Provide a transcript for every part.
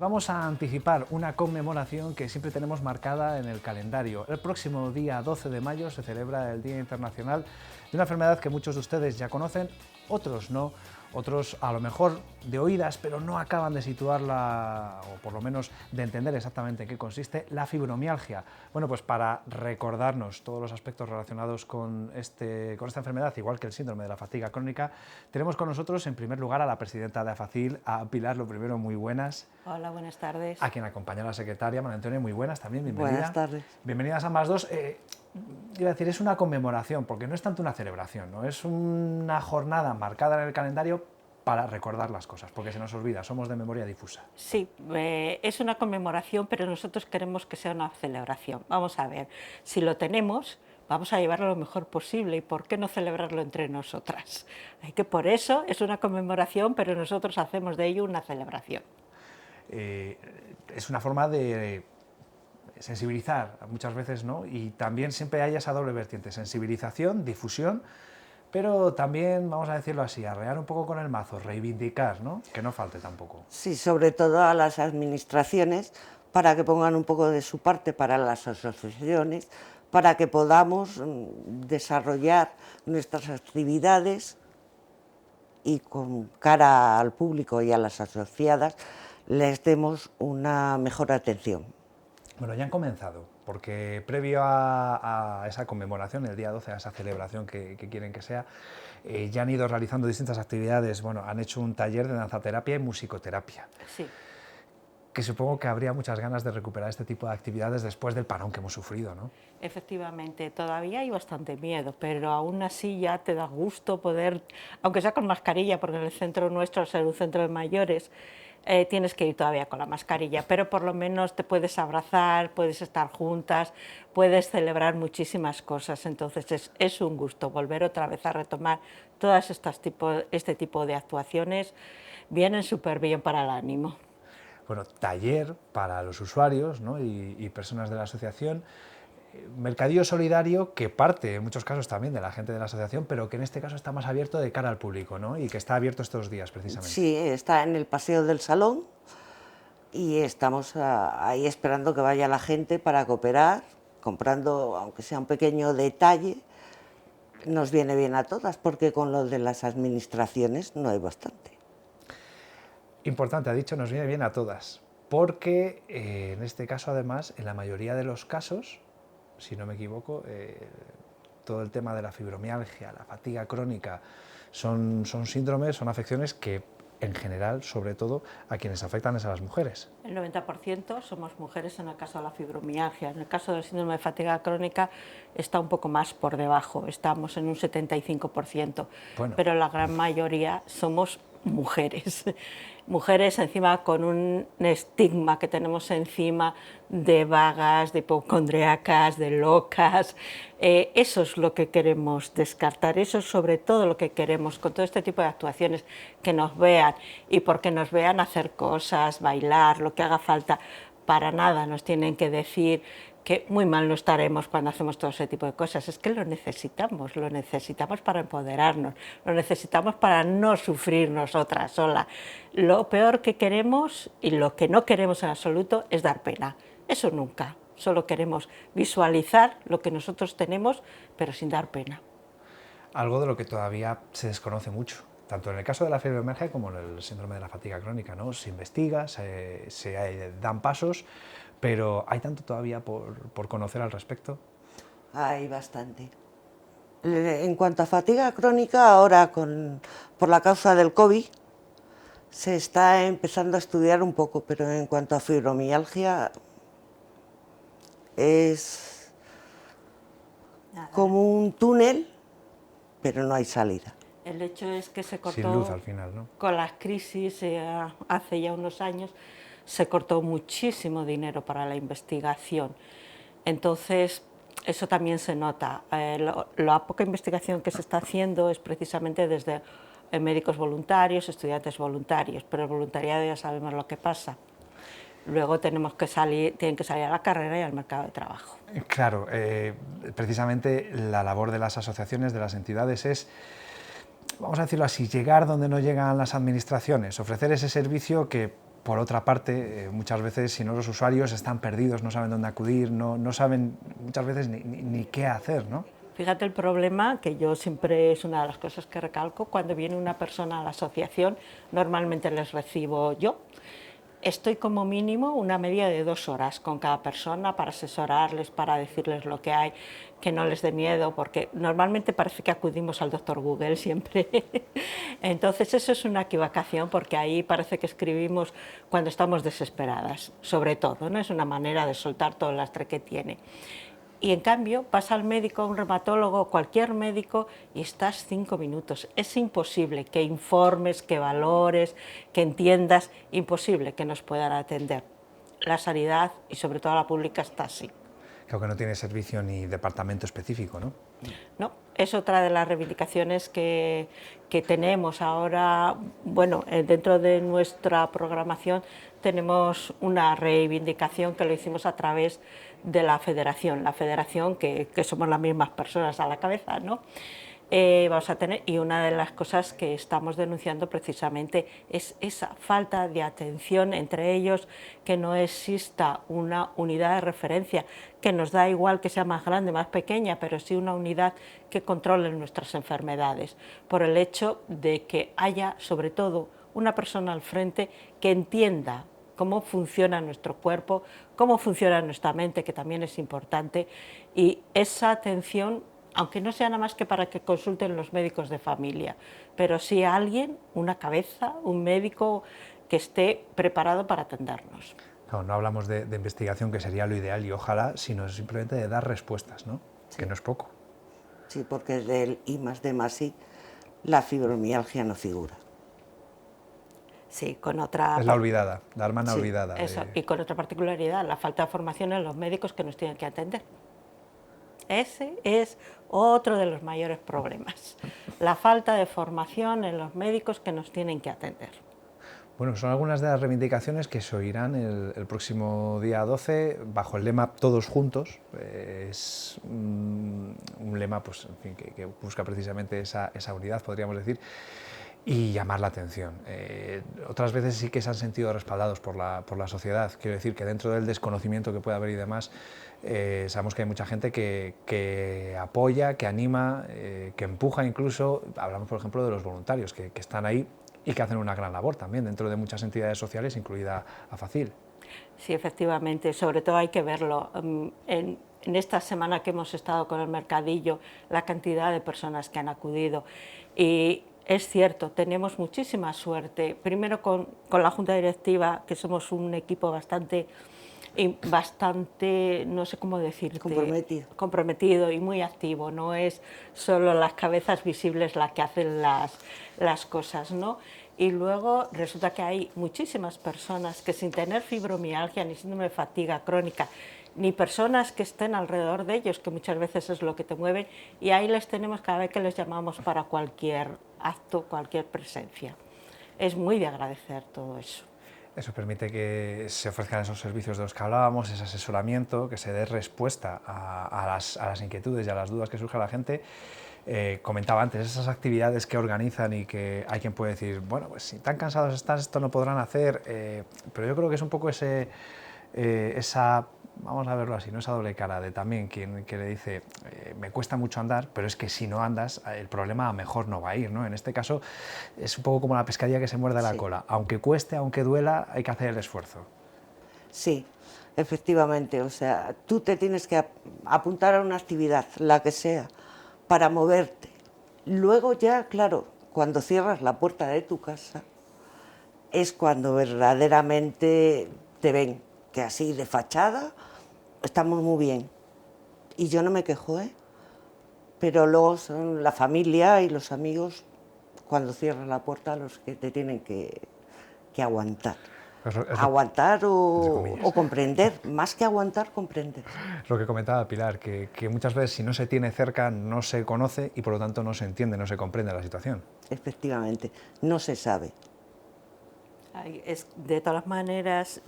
Vamos a anticipar una conmemoración que siempre tenemos marcada en el calendario. El próximo día 12 de mayo se celebra el Día Internacional de una enfermedad que muchos de ustedes ya conocen, otros no, otros a lo mejor de oídas, pero no acaban de situarla, o por lo menos de entender exactamente en qué consiste, la fibromialgia. Bueno, pues para recordarnos todos los aspectos relacionados con esta enfermedad, igual que el síndrome de la fatiga crónica, tenemos con nosotros en primer lugar a la presidenta de AFACIL, a Pilar, lo primero, muy buenas. Hola, buenas tardes. A quien acompaña la secretaria, María Antonia, muy buenas también, bienvenida. Buenas tardes. Bienvenidas ambas dos. Iba a decir, es una conmemoración, porque no es tanto una celebración, ¿no? Es una jornada marcada en el calendario para recordar las cosas, porque se nos olvida, somos de memoria difusa. Sí, es una conmemoración, pero nosotros queremos que sea una celebración. Vamos a ver, si lo tenemos, vamos a llevarlo lo mejor posible, y ¿por qué no celebrarlo entre nosotras? Por eso es una conmemoración, pero nosotros hacemos de ello una celebración. Es una forma de sensibilizar muchas veces, ¿no? Y también siempre hay esa doble vertiente, sensibilización, difusión, pero también, vamos a decirlo así, arrear un poco con el mazo, reivindicar, ¿no? Que no falte tampoco. Sí, sobre todo a las administraciones, para que pongan un poco de su parte, para las asociaciones, para que podamos desarrollar nuestras actividades y con cara al público y a las asociadas les demos una mejor atención. Bueno, ya han comenzado, porque previo a esa conmemoración, el día 12, a esa celebración que quieren que sea, ya han ido realizando distintas actividades. Bueno, han hecho un taller de danzaterapia y musicoterapia. Sí. Que supongo que habría muchas ganas de recuperar este tipo de actividades después del parón que hemos sufrido, ¿no? Efectivamente, todavía hay bastante miedo, pero aún así ya te da gusto poder, aunque sea con mascarilla, porque en el centro nuestro, al ser un centro de mayores, tienes que ir todavía con la mascarilla, pero por lo menos te puedes abrazar, puedes estar juntas, puedes celebrar muchísimas cosas. Entonces es un gusto volver otra vez a retomar todas este tipo de actuaciones. Vienen súper bien para el ánimo. Bueno, taller para los usuarios, ¿no? y personas de la asociación, mercadillo solidario que parte en muchos casos también de la gente de la asociación, pero que en este caso está más abierto de cara al público, ¿no? Y que está abierto estos días precisamente. Sí, está en el Paseo del Salón y estamos ahí esperando que vaya la gente para cooperar, comprando, aunque sea un pequeño detalle. Nos viene bien a todas, porque con lo de las administraciones no hay bastante. Importante, ha dicho, nos viene bien a todas, porque en este caso además, en la mayoría de los casos, si no me equivoco, todo el tema de la fibromialgia, la fatiga crónica, son síndromes, son afecciones que en general, sobre todo, a quienes afectan es a las mujeres. El 90% somos mujeres en el caso de la fibromialgia. En el caso del síndrome de fatiga crónica está un poco más por debajo, estamos en un 75%, Bueno. Pero la gran mayoría somos mujeres. Mujeres encima con un estigma que tenemos encima de vagas, de hipocondriacas, de locas. Eso es lo que queremos descartar, eso es sobre todo lo que queremos con todo este tipo de actuaciones, que nos vean, y porque nos vean hacer cosas, bailar, lo que haga falta. Para nada nos tienen que decir que muy mal no estaremos cuando hacemos todo ese tipo de cosas. Es que lo necesitamos para empoderarnos, lo necesitamos para no sufrir nosotras solas. Lo peor que queremos y lo que no queremos en absoluto es dar pena, eso nunca. Solo queremos visualizar lo que nosotros tenemos, pero sin dar pena. Algo de lo que todavía se desconoce mucho, tanto en el caso de la fibromialgia como en el síndrome de la fatiga crónica, ¿no? Se investiga, se dan pasos, pero ¿hay tanto todavía por conocer al respecto? Hay bastante. En cuanto a fatiga crónica, ahora por la causa del COVID, se está empezando a estudiar un poco, pero en cuanto a fibromialgia, es como un túnel, pero no hay salida. El hecho es que se cortó, sin luz al final, ¿no? Con las crisis hace ya unos años, se cortó muchísimo dinero para la investigación. Entonces, eso también se nota. La poca investigación que se está haciendo es precisamente desde médicos voluntarios, estudiantes voluntarios, pero el voluntariado ya sabemos lo que pasa. Luego tienen que salir a la carrera y al mercado de trabajo. Claro, precisamente la labor de las asociaciones, de las entidades es, vamos a decirlo así, llegar donde no llegan las administraciones, ofrecer ese servicio que Por otra parte, muchas veces, si no, los usuarios están perdidos, no saben dónde acudir, no saben muchas veces ni qué hacer, ¿no? Fíjate el problema, que yo siempre es una de las cosas que recalco, cuando viene una persona a la asociación, normalmente les recibo yo. Estoy como mínimo una media de 2 horas con cada persona para asesorarles, para decirles lo que hay, que no les dé miedo, porque normalmente parece que acudimos al doctor Google siempre. Entonces eso es una equivocación, porque ahí parece que escribimos cuando estamos desesperadas, sobre todo, ¿no? Es una manera de soltar todo el lastre que tiene. Y en cambio pasa al médico, un reumatólogo, cualquier médico, y estás 5 minutos. Es imposible que informes, que valores, que entiendas, imposible que nos puedan atender. La sanidad, y sobre todo la pública, está así. Creo que no tiene servicio ni departamento específico, ¿no? No, es otra de las reivindicaciones que tenemos ahora. Bueno, dentro de nuestra programación tenemos una reivindicación que lo hicimos a través de la federación que somos las mismas personas a la cabeza, ¿no? Vamos a tener, y una de las cosas que estamos denunciando precisamente es esa falta de atención entre ellos, que no exista una unidad de referencia, que nos da igual que sea más grande, más pequeña, pero sí una unidad que controle nuestras enfermedades, por el hecho de que haya sobre todo una persona al frente que entienda cómo funciona nuestro cuerpo, cómo funciona nuestra mente, que también es importante, y esa atención, aunque no sea nada más que para que consulten los médicos de familia, pero sí a alguien, una cabeza, un médico que esté preparado para atendernos. No, no hablamos de investigación, que sería lo ideal y ojalá, sino simplemente de dar respuestas, ¿no? Sí. Que no es poco. Sí, porque del I+D+I la fibromialgia no figura. Sí, con otra... Es la olvidada, la hermana sí, olvidada. Eso, y con otra particularidad, la falta de formación en los médicos que nos tienen que atender. Ese es otro de los mayores problemas, la falta de formación en los médicos que nos tienen que atender. Bueno, son algunas de las reivindicaciones que se oirán el próximo día 12 bajo el lema Todos Juntos. Es un lema, pues, en fin, que busca precisamente esa unidad, podríamos decir, y llamar la atención. Otras veces sí que se han sentido respaldados por la sociedad. Quiero decir que dentro del desconocimiento que puede haber y demás, sabemos que hay mucha gente que apoya, que anima, que empuja incluso. Hablamos, por ejemplo, de los voluntarios que están ahí y que hacen una gran labor también dentro de muchas entidades sociales, incluida AFACIL. Sí, efectivamente, sobre todo hay que verlo. En esta semana que hemos estado con el mercadillo, la cantidad de personas que han acudido, y es cierto, tenemos muchísima suerte, primero con la Junta Directiva, que somos un equipo bastante, no sé cómo decirte, comprometido y muy activo, no es solo las cabezas visibles las que hacen las cosas, ¿no? Y luego resulta que hay muchísimas personas que sin tener fibromialgia ni síndrome de fatiga crónica, ni personas que estén alrededor de ellos, que muchas veces es lo que te mueve, y ahí les tenemos cada vez que les llamamos para cualquier acto, cualquier presencia. Es muy de agradecer todo eso. Eso permite que se ofrezcan esos servicios de los que hablábamos, ese asesoramiento, que se dé respuesta a las inquietudes y a las dudas que surge a la gente. Comentaba antes, esas actividades que organizan y que hay quien puede decir, bueno, pues si tan cansados están, esto no podrán hacer, pero yo creo que es un poco esa, vamos a verlo así, ¿no? Esa doble cara de también quien que le dice, me cuesta mucho andar, pero es que si no andas, el problema a mejor no va a ir, ¿no? En este caso es un poco como la pescadilla que se muerde la cola, aunque cueste, aunque duela, hay que hacer el esfuerzo. Sí, efectivamente, o sea, tú te tienes que apuntar a una actividad, la que sea, para moverte. Luego ya, claro, cuando cierras la puerta de tu casa, es cuando verdaderamente te ven, que así de fachada estamos muy bien. Y yo no me quejo, ¿eh? Pero luego son la familia y los amigos, cuando cierras la puerta, los que te tienen que aguantar. Aguantar o comprender, más que aguantar, comprender. Lo que comentaba Pilar, que muchas veces si no se tiene cerca no se conoce y por lo tanto no se entiende, no se comprende la situación. Efectivamente, no se sabe. De todas maneras,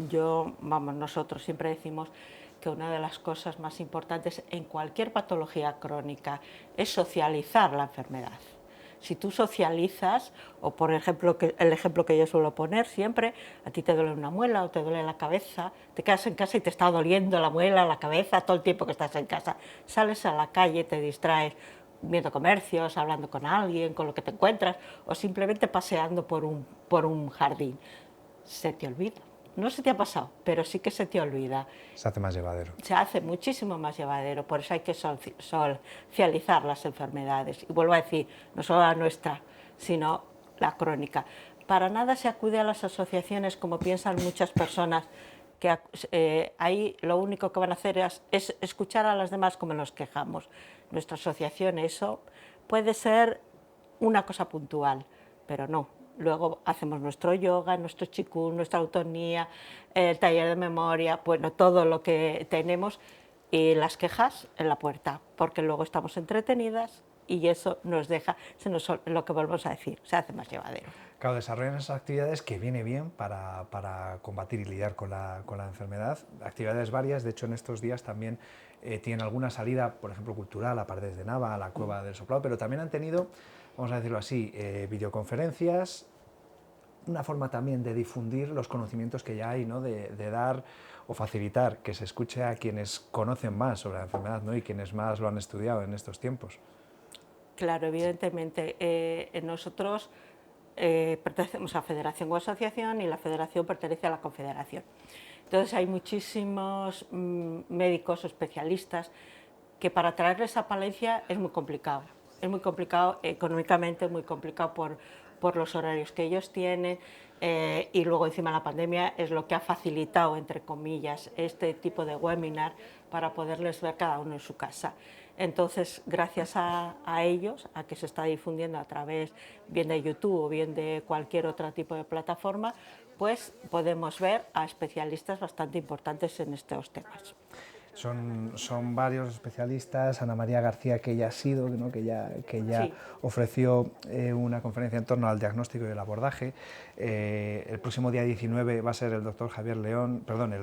nosotros siempre decimos que una de las cosas más importantes en cualquier patología crónica es socializar la enfermedad. Si tú socializas, o por ejemplo, el ejemplo que yo suelo poner siempre, a ti te duele una muela o te duele la cabeza, te quedas en casa y te está doliendo la muela, la cabeza, todo el tiempo que estás en casa. Sales a la calle, te distraes viendo comercios, hablando con alguien, con lo que te encuentras, o simplemente paseando por un jardín. Se te olvida. No se te ha pasado, pero sí que se te olvida. Se hace más llevadero. Se hace muchísimo más llevadero, por eso hay que socializar las enfermedades. Y vuelvo a decir, no solo la nuestra, sino la crónica. Para nada se acude a las asociaciones como piensan muchas personas, que ahí lo único que van a hacer es escuchar a las demás como nos quejamos. Nuestra asociación, eso puede ser una cosa puntual, pero no. Luego hacemos nuestro yoga, nuestro chikung, nuestra autonomía, el taller de memoria, bueno, todo lo que tenemos, y las quejas en la puerta, porque luego estamos entretenidas y eso nos deja, lo que volvemos a decir, se hace más llevadero. Claro, desarrollan esas actividades que viene bien para combatir y lidiar con la enfermedad. Actividades varias, de hecho en estos días también tienen alguna salida, por ejemplo cultural, a Paredes de Nava, a la Cueva del Soplado, pero también han tenido, vamos a decirlo así, videoconferencias, una forma también de difundir los conocimientos que ya hay, ¿no? de dar o facilitar que se escuche a quienes conocen más sobre la enfermedad, ¿no? Y quienes más lo han estudiado en estos tiempos. Claro, evidentemente. Nosotros pertenecemos a federación o asociación y la federación pertenece a la confederación. Entonces hay muchísimos médicos o especialistas que para traerles a Palencia es muy complicado. Es muy complicado económicamente, muy complicado por los horarios que ellos tienen, y luego encima la pandemia es lo que ha facilitado, entre comillas, este tipo de webinar para poderles ver cada uno en su casa. Entonces, gracias a ellos, a que se está difundiendo a través bien de YouTube o bien de cualquier otro tipo de plataforma, pues podemos ver a especialistas bastante importantes en estos temas. Son varios especialistas. Ana María García, que ya ha sido, ¿no? que ya Sí. ofreció una conferencia en torno al diagnóstico y el abordaje. El próximo día 19 va a ser el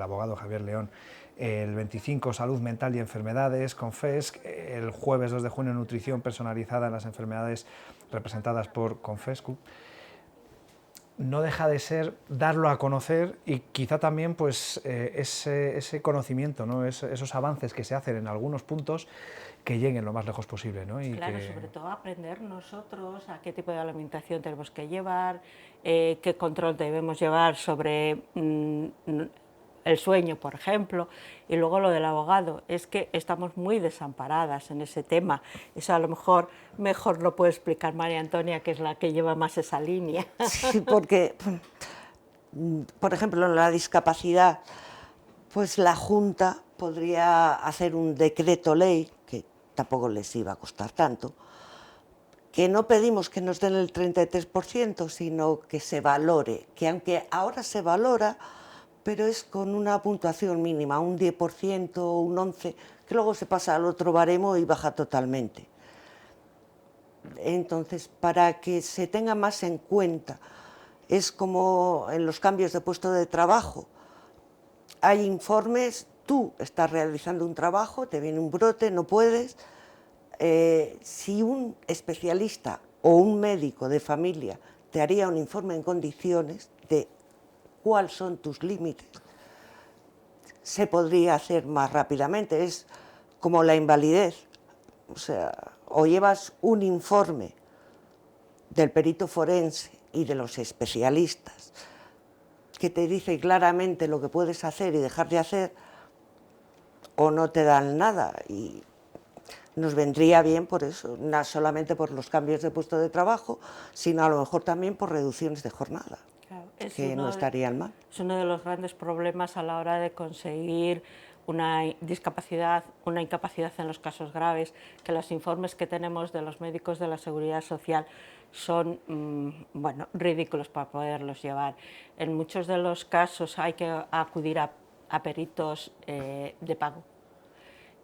abogado Javier León. El 25, salud mental y enfermedades, CONFESC. El jueves 2 de junio, nutrición personalizada en las enfermedades representadas por CONFESCU. No deja de ser darlo a conocer y quizá también pues, ese conocimiento, ¿no? esos avances que se hacen en algunos puntos, que lleguen lo más lejos posible, ¿no? Y claro, que... sobre todo aprender nosotros a qué tipo de alimentación tenemos que llevar, qué control debemos llevar sobre el sueño, por ejemplo, y luego lo del abogado, es que estamos muy desamparadas en ese tema. Eso a lo mejor lo puede explicar María Antonia, que es la que lleva más esa línea. Sí, porque, por ejemplo, en la discapacidad, pues la Junta podría hacer un decreto ley, que tampoco les iba a costar tanto, que no pedimos que nos den el 33%, sino que se valore, que aunque ahora se valora, pero es con una puntuación mínima, un 10%, un 11%, que luego se pasa al otro baremo y baja totalmente. Entonces, para que se tenga más en cuenta, es como en los cambios de puesto de trabajo. Hay informes, tú estás realizando un trabajo, te viene un brote, no puedes. Si un especialista o un médico de familia te haría un informe en condiciones de cuáles son tus límites, se podría hacer más rápidamente. Es como la invalidez. O sea, o llevas un informe del perito forense y de los especialistas que te dice claramente lo que puedes hacer y dejar de hacer, o no te dan nada. Y nos vendría bien por eso, no solamente por los cambios de puesto de trabajo, sino a lo mejor también por reducciones de jornada, claro, que no estarían mal. Es uno de los grandes problemas a la hora de conseguir una discapacidad, una incapacidad en los casos graves, que los informes que tenemos de los médicos de la Seguridad Social son bueno, ridículos para poderlos llevar. En muchos de los casos hay que acudir a peritos de pago.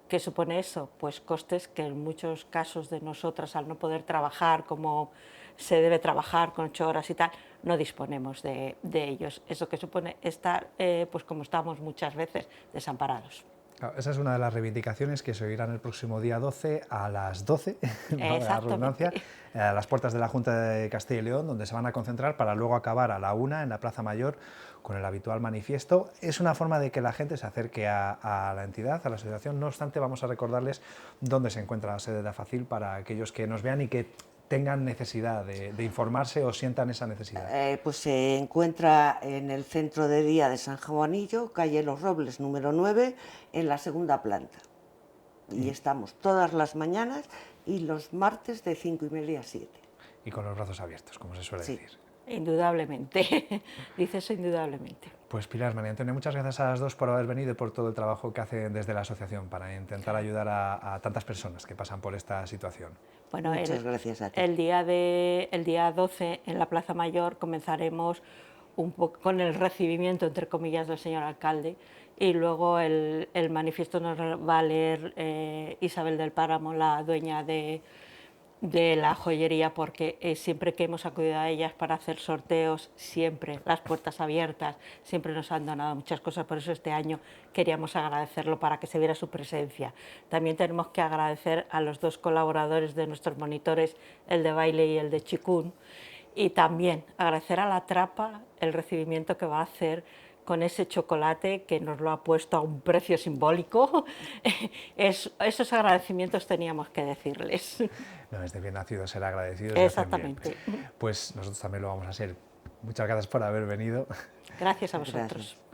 ¿Qué supone eso? Pues costes que en muchos casos de nosotras, al no poder trabajar como se debe trabajar con 8 horas y tal, no disponemos de ellos. Eso que supone estar, pues como estamos muchas veces, desamparados. Claro, esa es una de las reivindicaciones que se oirán el próximo día 12 a las 12, valga la redundancia, a las puertas de la Junta de Castilla y León, donde se van a concentrar para luego acabar a la 1 en la Plaza Mayor con el habitual manifiesto. Es una forma de que la gente se acerque a la entidad, a la asociación. No obstante, vamos a recordarles dónde se encuentra la sede de AFACIL para aquellos que nos vean y que tengan necesidad de informarse o sientan esa necesidad. Pues se encuentra en el centro de día de San Juanillo, calle Los Robles, número 9, en la segunda planta. Y estamos todas las mañanas y los martes de 5:30 a 7. Y con los brazos abiertos, como se suele decir. Indudablemente, dice eso indudablemente. Pues Pilar, María Antonia, muchas gracias a las dos por haber venido y por todo el trabajo que hacen desde la asociación para intentar ayudar a tantas personas que pasan por esta situación. Bueno, muchas gracias a ti. El día 12 en la Plaza Mayor comenzaremos un poco con el recibimiento, entre comillas, del señor alcalde, y luego el manifiesto nos va a leer Isabel del Páramo, la dueña de la joyería, porque siempre que hemos acudido a ellas para hacer sorteos, siempre las puertas abiertas, siempre nos han donado muchas cosas, por eso este año queríamos agradecerlo para que se viera su presencia. También tenemos que agradecer a los 2 colaboradores de nuestros monitores, el de baile y el de chikun, y también agradecer a la Trapa el recibimiento que va a hacer con ese chocolate que nos lo ha puesto a un precio simbólico. Esos agradecimientos teníamos que decirles. No es de bien nacido ser agradecidos. Exactamente. Pues nosotros también lo vamos a ser. Muchas gracias por haber venido. Gracias a vosotros. Gracias.